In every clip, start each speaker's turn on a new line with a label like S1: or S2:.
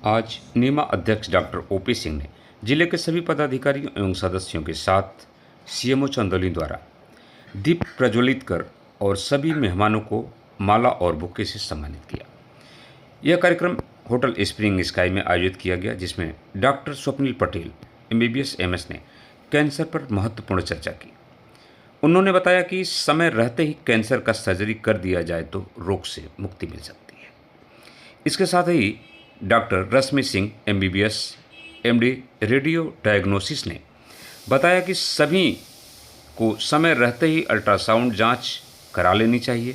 S1: आज नीमा अध्यक्ष doctor OP Singh ने जिले के सभी पदाधिकारियों एवं सदस्यों के साथ सीएमओ चंदौली द्वारा दीप प्रज्वलित कर और सभी मेहमानों को माला और बुके से सम्मानित किया। यह कार्यक्रम होटल स्प्रिंग स्काई में आयोजित किया गया, जिसमें doctor Swapnil Patel MBBS MS ने कैंसर पर महत्वपूर्ण चर्चा की। उन्होंने बताया कि समय रहते ही कैंसर का सर्जरी कर दिया जाए तो रोग से मुक्ति मिल सकती है। इसके साथ ही doctor Rashmi Singh MBBS MD radio diagnosis ने बताया कि सभी को समय रहते ही अल्ट्रासाउंड जांच करा लेनी चाहिए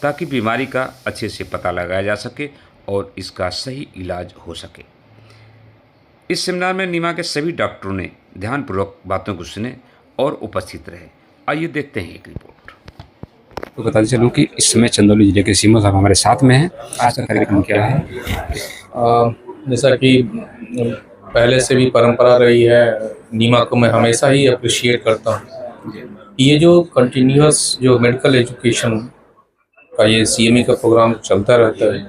S1: ताकि बीमारी का अच्छे से पता लगाया जा सके और इसका सही इलाज हो सके। इस सेमिनार में नीमा के सभी डॉक्टरों ने ध्यानपूर्वक बातों को सुने और उपस्थित रहे। आइए देखते हैं एक रिपोर्ट।
S2: तो बताते चलूँ कि इस समय चंदौली जिले के सीएमओ साहब हमारे साथ में हैं। आज का कार्यक्रम क्या है?
S3: जैसा कि पहले से भी परंपरा रही है, नीमा को मैं हमेशा ही अप्रिशिएट करता हूँ। ये जो कंटिन्यूअस जो मेडिकल एजुकेशन का ये CME का प्रोग्राम चलता रहता है,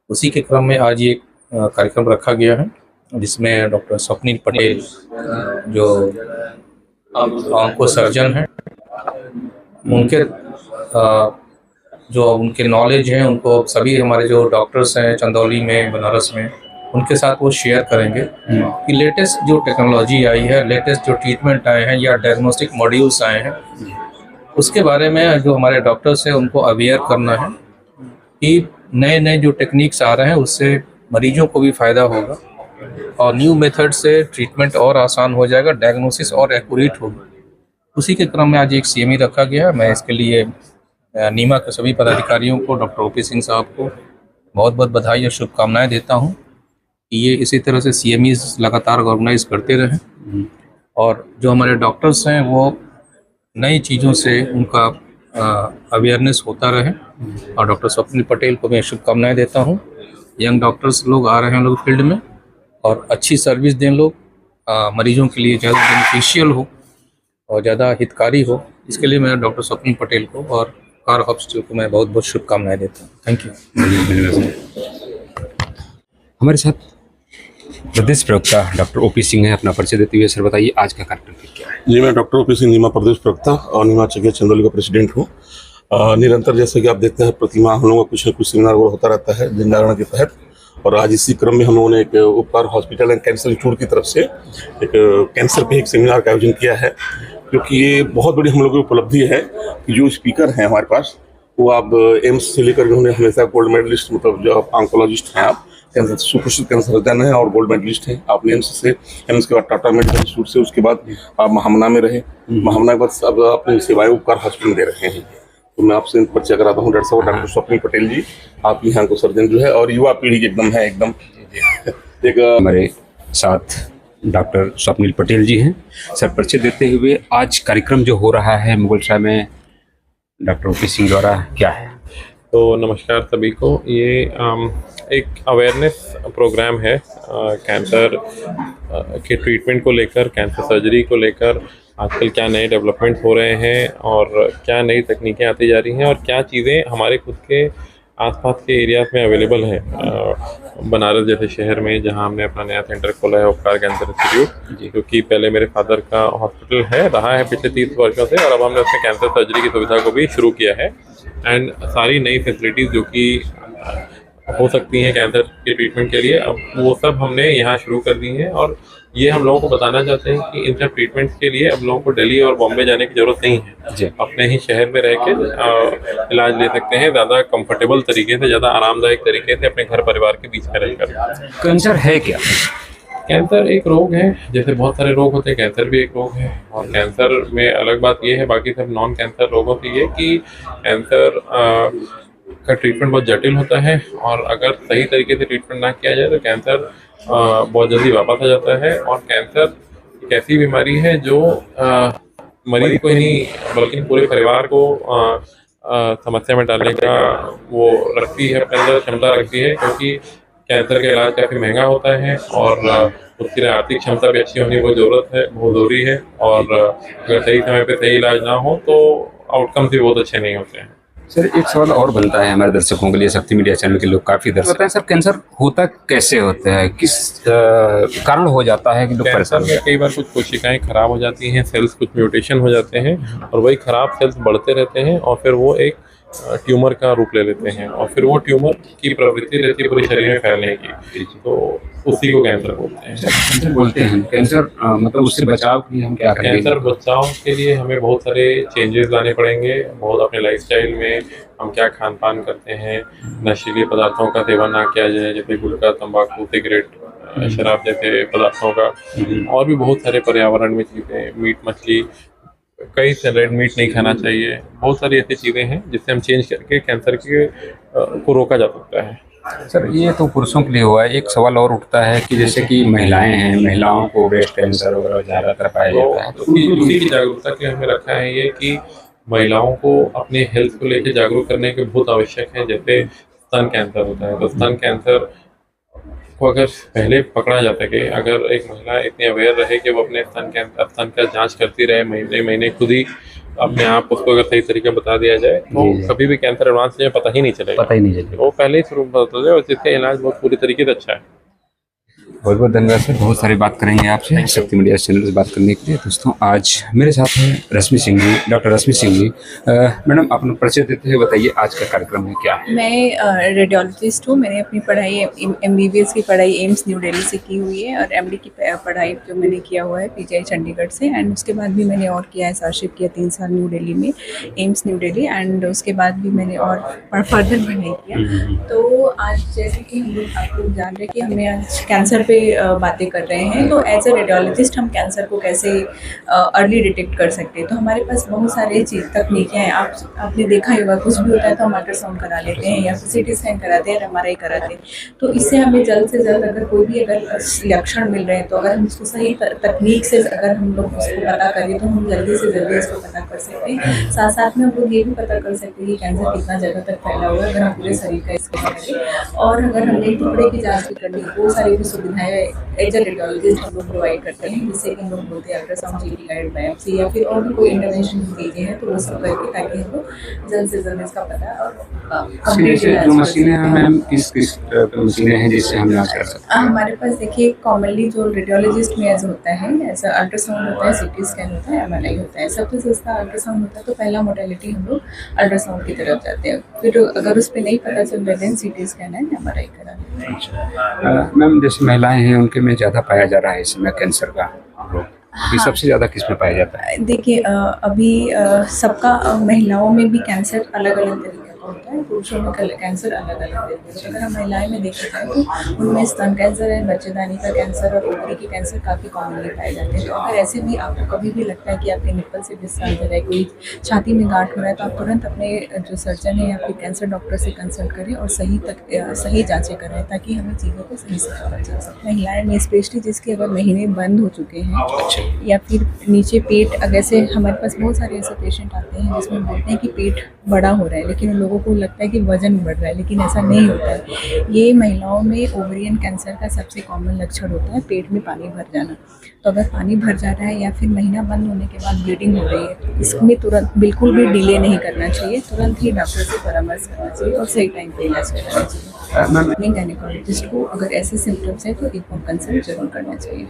S3: उसी के क्रम में आज ये कार्यक्रम रखा गया है, जिसमें डॉक्टर स्वप्निल पटेल जो आंखों सर्जन हैं, उनके जो उनके नॉलेज है उनको सभी हमारे जो डॉक्टर्स हैं चंदौली में, बनारस में, उनके साथ वो शेयर करेंगे कि लेटेस्ट जो टेक्नोलॉजी आई है, लेटेस्ट जो ट्रीटमेंट आए हैं या डायग्नोस्टिक मॉड्यूल्स आए हैं, उसके बारे में जो हमारे डॉक्टर्स हैं उनको अवेयर करना है कि नए नए जो टेक्निक्स आ रहे हैं उससे मरीजों को भी फ़ायदा होगा और न्यू मेथड से ट्रीटमेंट और आसान हो जाएगा, डायग्नोसिस और एक्यूरेट होगी। उसी के क्रम में आज एक CME रखा गया है। मैं इसके लिए नीमा के सभी पदाधिकारियों को, डॉक्टर ओपी सिंह साहब को बहुत बहुत बधाई और शुभकामनाएं देता हूं कि ये इसी तरह से CMEs लगातार ऑर्गेनाइज करते रहें और जो हमारे डॉक्टर्स हैं वो नई चीज़ों से उनका अवेयरनेस होता रहे। और डॉक्टर स्वप्निल पटेल को मैं शुभकामनाएं देता हूँ। यंग डॉक्टर्स लोग आ रहे हैं लोग फील्ड में और अच्छी सर्विस दें लोग, मरीजों के लिए ज़्यादा बेनिफिशियल हो और ज़्यादा हितकारी हो। इसके लिए मैं डॉक्टर स्वप्निल पटेल को और कार हॉस्पिटल को मैं बहुत बहुत शुभकामनाएं देता हूँ। Thank you.
S2: हमारे साथ प्रदेश प्रवक्ता डॉक्टर ओपी सिंह है। अपना परिचय देते हुए सर बताइए आज का कार्यक्रम क्या है?
S4: जी, मैं डॉक्टर ओपी सिंह, नीमा प्रदेश प्रवक्ता और नीमा चकिया चंदौली का प्रेसिडेंट हूँ। निरंतर जैसे कि आप देखते हैं प्रतिमाह हम लोगों का कुछ न कुछ सेमिनार होता रहता है जन जागरण के तहत, और आज इसी क्रम में हम लोगों ने एक उपकार हॉस्पिटल एंड कैंसर इंस्टीट्यूट की तरफ से एक कैंसर पे एक सेमिनार का आयोजन किया है, क्योंकि ये बहुत बड़ी हम लोगों की उपलब्धि है कि जो स्पीकर हैं हमारे पास वो आप एम्स से लेकर उन्होंने हमेशा गोल्ड मेडलिस्ट, मतलब जो आप ऑन्कोलॉजिस्ट हैं, आप कैंसर सुप्रसिद्ध कैंसर सर्जन हैं और गोल्ड मेडलिस्ट हैं। आपने एम्स के बाद टाटा मेडिकल इंस्टीट्यूट से, उसके बाद आप महामना में रहे, महामना के बाद अब अपनी सेवाएं उपकार हॉस्पिटल में दे रहे हैं। तो मैं आपसे परिचय कराता हूँ डॉक्टर स्वप्निल पटेल जी। आप यहाँ को सर्जन जो है और युवा पीढ़ी एकदम है एकदम एक
S2: हमारे साथ डॉक्टर स्वप्निल पटेल जी हैं। सर परिचय देते हुए आज कार्यक्रम जो हो रहा है मुगलसराय में डॉक्टर ओपी सिंह द्वारा क्या है?
S5: तो नमस्कार सभी को। ये एक अवेयरनेस प्रोग्राम है कैंसर के ट्रीटमेंट को लेकर, कैंसर सर्जरी को लेकर आजकल क्या नए डेवलपमेंट हो रहे हैं और क्या नई तकनीकें आती जा रही हैं और क्या चीज़ें हमारे खुद के आसपास के एरियाज में अवेलेबल है। बनारस जैसे शहर में जहां हमने अपना नया सेंटर खोला है उपकार कैंसर इंस्टीट्यूट, क्योंकि पहले मेरे फादर का हॉस्पिटल रहा है पिछले 30 वर्षों से, और अब हमने उसमें कैंसर सर्जरी की सुविधा को भी शुरू किया है। एंड सारी नई फैसिलिटीज़ जो कि हो सकती हैं कैंसर के ट्रीटमेंट के लिए, अब वो सब हमने यहाँ शुरू कर दी हैं। और ये हम लोगों को बताना चाहते हैं कि इन सब ट्रीटमेंट्स के लिए अब लोगों को दिल्ली और बॉम्बे जाने की ज़रूरत नहीं है। अपने ही शहर में रह के इलाज ले सकते हैं ज़्यादा कंफर्टेबल तरीके से, ज़्यादा आरामदायक तरीके से अपने घर परिवार के बीच में रहकर।
S2: कैंसर है क्या?
S5: कैंसर एक रोग है, जैसे बहुत सारे रोग होते हैं, कैंसर भी एक रोग है। और कैंसर में अलग बात ये है बाकी सब नॉन कैंसर रोगों से ये कि कैंसर का ट्रीटमेंट बहुत जटिल होता है और अगर सही तरीके से ट्रीटमेंट ना किया जाए तो कैंसर बहुत जल्दी वापस आ जाता है। और कैंसर एक ऐसी बीमारी है जो मरीज को ही नहीं बल्कि पूरे परिवार को समस्या में डालने का वो रखती है, अपने अंदर क्षमता रखती है, क्योंकि कैंसर का इलाज काफ़ी महंगा होता है और उसके लिए आर्थिक क्षमता भी अच्छी होनी बहुत ज़रूरी है। और अगर सही समय पे सही इलाज ना हो तो आउटकम्स भी बहुत अच्छे नहीं होते हैं।
S2: सर एक सवाल और बनता है हमारे दर्शकों के लिए, शक्ति मीडिया चैनल के लोग काफी दर्शक होते हैं। सर कैंसर होता कैसे होता है, किस कारण हो जाता है कि लोग
S5: कैंसर
S2: परेशान
S5: में कई बार कुछ कोशिकाएं खराब हो जाती हैं, सेल्स कुछ म्यूटेशन हो जाते हैं और वही खराब सेल्स बढ़ते रहते हैं और फिर वो एक ट्यूमर का रूप ले लेते हैं और फिर वो ट्यूमर की प्रवृत्ति रहती है पूरे शरीर में फैलने की, तो उसी को कैंसर बोलते हैं।
S2: कैंसर बोलते हैं? कैंसर मतलब उससे बचाव के लिए हम क्या करेंगे?
S5: कैंसर बचाव के लिए हमें बहुत सारे चेंजेस लाने पड़ेंगे, बहुत अपने लाइफस्टाइल में हम क्या खान पान करते हैं, नशीले पदार्थों का सेवन ना किया जाए जैसे गुटखा, तंबाकू, सिगरेट, शराब जैसे पदार्थों का, और भी बहुत सारे पर्यावरण में चीज़ें, मीट मछली, कई से रेड मीट नहीं खाना चाहिए, बहुत सारी ऐसी चीज़ें हैं जिससे हम चेंज करके कैंसर के को रोका जा सकता है।
S2: सर ये तो पुरुषों के लिए हुआ है, एक सवाल और उठता है कि जैसे कि महिलाएं हैं, महिलाओं को ब्रेस्ट कैंसर वगैरह ज़्यादातर पाया जाता है,
S5: तो उसी की जागरूकता के लिए हमें रखा है ये कि महिलाओं को अपने हेल्थ को लेकर जागरूक करने के बहुत आवश्यक है। जैसे स्तन कैंसर होता है तो स्तन कैंसर को अगर पहले पकड़ा जा सके, अगर एक महिला इतनी अवेयर रहे कि वो अपने स्तन का जांच करती रहे महीने महीने, खुद ही अपने आप उसको अगर सही तरीके बता दिया जाए तो कभी भी कैंसर एडवांस में पता ही नहीं चलेगा, वो पहले ही शुरू में पता चले और जिसका इलाज बहुत पूरी तरीके से अच्छा है।
S2: बहुत बहुत धन्यवाद सर, बहुत सारी बात करेंगे आपसे शक्ति मीडिया चैनल से बात करने के लिए। दोस्तों आज मेरे साथ हैं रश्मि सिंह जी, डॉक्टर रश्मि सिंह जी। मैडम अपना परिचय देते हुए बताइए आज का कार्यक्रम है क्या है?
S6: मैं रेडियोलॉजिस्ट हूँ। मैंने अपनी पढ़ाई MBBS की पढ़ाई एम्स न्यू दिल्ली से की हुई है और MD की पढ़ाई जो मैंने किया हुआ है PGI चंडीगढ़ से, एंड उसके बाद भी मैंने और किया है, सरशिप किया 3 साल न्यू दिल्ली में, एम्स न्यू दिल्ली, एंड उसके बाद भी मैंने और फर्दर पढ़ाई किया। तो आज जैसे कि हम लोग आप लोग जान रहे हैं कि हमने आज कैंसर पे बातें कर रहे हैं, तो एज अ रेडियोलॉजिस्ट हम कैंसर को कैसे अर्ली डिटेक्ट कर सकते हैं। तो हमारे पास बहुत सारे तकनीकें हैं। आपने देखा ही होगा, कुछ भी होता है तो हम अल्ट्रासाउंड करा लेते हैं या CT स्कैन कराते हैं या MRI कराते हैं। तो इससे हमें जल्द से जल्द अगर कोई भी लक्षण मिल रहे हैं तो अगर हम उसको सही तकनीक से अगर हम लोग उसको पता करें तो हम जल्दी से जल्दी इसको पता कर सकते हैं। साथ साथ में हम लोग ये भी पता कर सकते हैं कि कैंसर कितना जगह तक फैला हुआ है अगर हम पूरे शरीर का स्कैन करें। और अगर हमें टुकड़े की जाँच भी करनी, बहुत सारी भी सुविधाएँ एज अ रेडियोलॉजिस्ट हम लोग प्रोवाइड करते हैं, जिससे कि हम लोग बोलते हैं अल्ट्रासाउंड, CT गाइड बायोप्सी या फिर और भी कोई इंटरवेंशन चीज़ें हैं तो वो सब करके, ताकि हम लोग जल्द से जल्द इसका पता और
S2: जो मशीनें हैं मैम, किस मशीनें हैं जिससे हम जांच कर सकते हैं?
S6: हमारे पास देखिए कॉमनली जो रेडियोलॉजिस्ट में ऐसा होता है, ऐसा अल्ट्रासाउंड होता है, CT स्कैन होता है, MRI होता है। सबसे सस्ता अल्ट्रासाउंड होता है, तो पहला मोडेलिटी हम लोग अल्ट्रासाउंड की तरफ जाते हैं। फिर अगर उस पर नहीं पता चल रहा है CT स्कैन है, MRI करा लेते हैं।
S2: अच्छा मैम, जैसे महिलाएं हैं उनके में ज़्यादा पाया जा रहा है इस समय कैंसर का रोग, ये सबसे ज़्यादा किस में पाया जाता है?
S6: देखिए अभी सबका महिलाओं में भी कैंसर अलग अलग तरीके का होता है, पुरुषों में कैंसर अलग अलग तरीके का। अगर हम महिलाएं में देखा जाए तो उनमें स्तन कैंसर है, बच्चेदानी का कैंसर और ओवरी के कैंसर काफ़ी कॉमनली पाए जाते हैं। तो अगर ऐसे भी आपको कभी भी लगता है कि आपके निप्पल से डिस्चार्ज हो रहा है, कोई छाती में गांठ हो रहा है, तो आप तुरंत अपने जो सर्जन है या फिर कैंसर डॉक्टर से कंसल्ट करें और सही जाँचें कराएं, ताकि हमें चीज़ों को सही से पता चल सके। महिलाएं में स्पेशली जिसके अगर महीने बंद हो चुके हैं या फिर नीचे पेट, अगर से हमारे पास बहुत सारे ऐसे पेशेंट आते हैं जिसमें बोलते हैं कि पेट बड़ा हो रहा है, लेकिन उन लोगों को लगता है कि वजन बढ़ रहा है, लेकिन ऐसा नहीं होता है। ये महिलाओं में ओवरियन कैंसर का सबसे कॉमन लक्षण होता है, पेट में पानी भर जाना। तो अगर पानी भर जा रहा है या फिर महीना बंद होने के बाद ब्लीडिंग हो रही है, तो इसमें तुरंत बिल्कुल भी डिले नहीं करना चाहिए, तुरंत ही डॉक्टर से परामर्श करना चाहिए और सही टाइम पे इलाज कराना चाहिए। अपने गायनेकोलॉजिस्ट को अगर ऐसे सिम्टम्स है तो एक बार कंसल्ट जरूर करना चाहिए।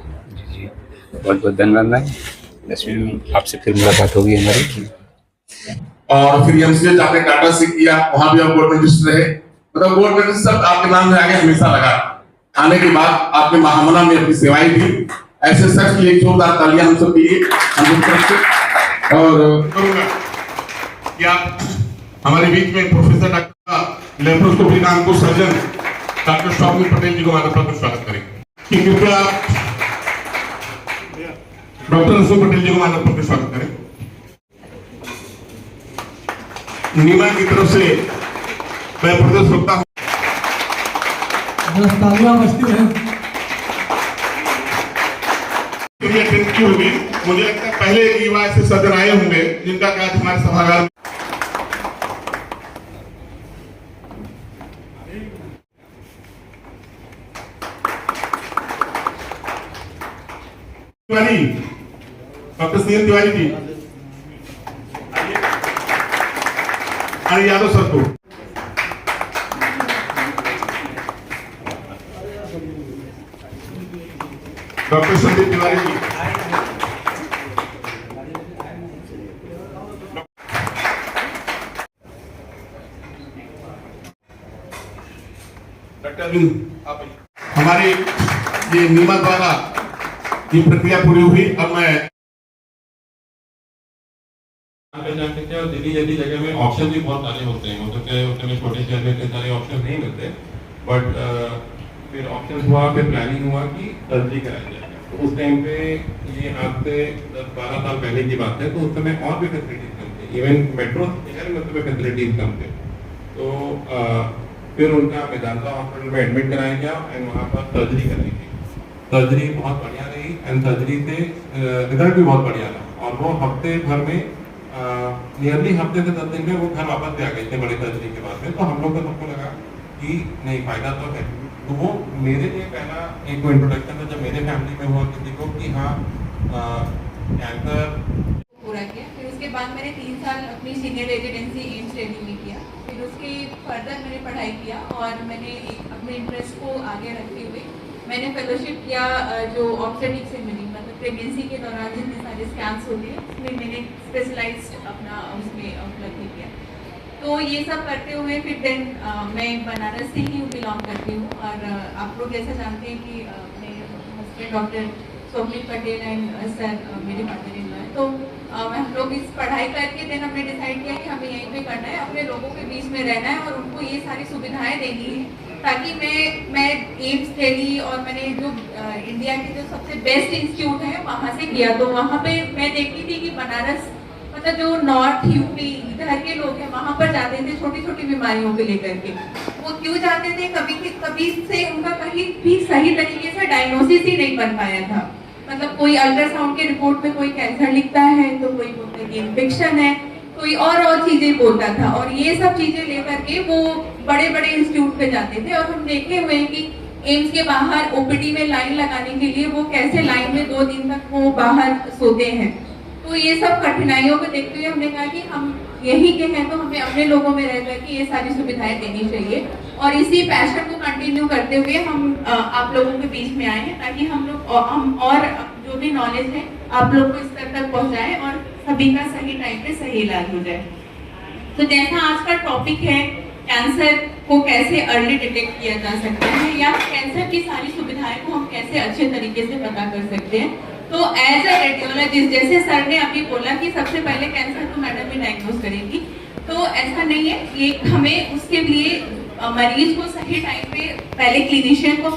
S2: बहुत बहुत धन्यवाद मैम, आपसे फिर मुलाकात होगी हमारी।
S4: और फिर MCH आपने टाटा से किया, वहां भी आप बोर्ड में रजिस्टर रहे, मतलब बोर्ड में सब आपके नाम में आगे हमेशा लगा। आने के बाद आपने महामना में अपनी सेवाएं दी। ऐसे शख्स के लिए जोरदार तालियां हम सब दिए हम तरफ से। और करूंगा कि आप हमारे बीच में प्रोफेसर डॉक्टर लेप्रोस्कोपी नाम को सर्जन डॉक्टर स्वप्निल पटेल जी को मानवता स्वागत करें। कृपया डॉक्टर रसूल पटेल जी को मानवता स्वागत करें। नीमा की तरफ से मैं प्रदेश वक्ता हूँ। होगी, मुझे लगता है पहले एक युवा ऐसे सदन आए होंगे जिनका कार्य हमारे सभागार तिवारी, डॉक्टर CN तिवारी जी, आणि यादव सर को डॉक्टर संदीप तिवारी जी, डॉक्टर हमारी ये नीमा द्वारा ये प्रक्रिया पूरी हुई। अब मैं
S5: जाते थे और दिल्ली जैसी जगह में ऑप्शन भी बहुत सारे होते हैं, मतलब कि उतने छोटे शहर में इतने सारे ऑप्शन नहीं मिलते, बट फिर ऑप्शन हुआ, फिर प्लानिंग हुआ कि सर्जरी कराई जाए। तो उस टाइम पे ये आज से 10-12 साल पहले की बात है, तो उस समय और भी फैसिलिटीज कम थे, इवन मेट्रो शहर में उसमें फैसिलिटीज कम थे। तो फिर उनका मेदांता हॉस्पिटल में एडमिट कराया गया एंड वहाँ पर सर्जरी कराई गई। सर्जरी बहुत बढ़िया रही एंड सर्जरी से रिजल्ट भी बहुत बढ़िया रहा, और वो हफ्ते भर में नियरली हफ्ते से 10 दिन में वो घर वापस भी आ गए थे बड़े सर्जरी के बाद में। तो हम लोग को सबको लगा कि नहीं, फायदा तो है। तो वो मेरे लिए पहला एक इंट्रोडक्शन था जब मेरे फैमिली में हुआ किसी को कि हाँ कैंसर
S6: पूरा किया। फिर उसके बाद मैंने 3 साल अपनी सीनियर रेजिडेंसी एम्स दिल्ली में किया। फिर उसके फर्दर मैंने पढ़ाई किया और मैंने अपने इंटरेस्ट को आगे रखते हुए मैंने फेलोशिप किया जो ऑब्स्टेट्रिक से मिली, मतलब प्रेगनेंसी के दौरान जितने सारे स्कैन्स होते हैं उसमें मैंने स्पेशलाइज्ड अपना उसमें उपलब्धि किया। तो ये सब करते हुए फिर देन मैं बनारस से ही बिलोंग करती हूँ, और आप लोग जैसा जानते हैं कि मेरे husband doctor Somneet Patel and sir मेरे फादर इन लॉ है। तो हम लोग इस पढ़ाई करके देन हमने डिसाइड किया कि हमें यहीं पे करना है, अपने लोगों के बीच में रहना है और उनको ये सारी सुविधाएं देनी है, ताकि मैं एम्स दिल्ली और मैंने जो इंडिया के जो सबसे बेस्ट इंस्टीट्यूट है वहाँ से किया। तो वहाँ पे मैं देखती थी कि बनारस मतलब जो नॉर्थ यूपी इधर के लोग हैं वहाँ पर जाते थे छोटी छोटी बीमारियों को लेकर के। वो क्यों जाते थे? कभी से उनका कहीं भी सही तरीके से डायग्नोसिस ही नहीं बन पाया था। मतलब कोई अल्ट्रासाउंड के रिपोर्ट में कोई कैंसर लिखता है, तो कोई बोलता है कि इन्फेक्शन है, कोई और चीजें बोलता था, और ये सब चीजें लेकर के वो बड़े बड़े इंस्टीट्यूट पे जाते थे। और हम देखे हुए हैं कि एम्स के बाहर ओपीडी में लाइन लगाने के लिए वो कैसे लाइन में 2 दिन तक वो बाहर सोते हैं। तो ये सब कठिनाइयों को देखते हुए हमने कहा कि हम यही के हैं तो हमें अपने लोगों में रह करके ये सारी सुविधाएं देनी चाहिए, और इसी पैशन को कंटिन्यू करते हुए हम आप लोगों के बीच में आए हैं, ताकि हम और जो भी नॉलेज है आप लोग को इस स्तर तक पहुंचाएं और सभी का सही टाइम पे सही इलाज हो जाए। तो जैसा आज का टॉपिक है कैंसर को कैसे अर्ली डिटेक्ट किया जा सकता है, या कैंसर की सारी सुविधाएं को हम कैसे अच्छे तरीके से पता कर सकते हैं। तो एज अ रेडियोलॉजिस्ट, जैसे सर ने अभी बोला कि सबसे पहले कैंसर को मैडम ही डायग्नोज करेगी, तो ऐसा नहीं है। ये हमें उसके लिए मरीज को सही टाइम पे पहले क्लिनिशियन को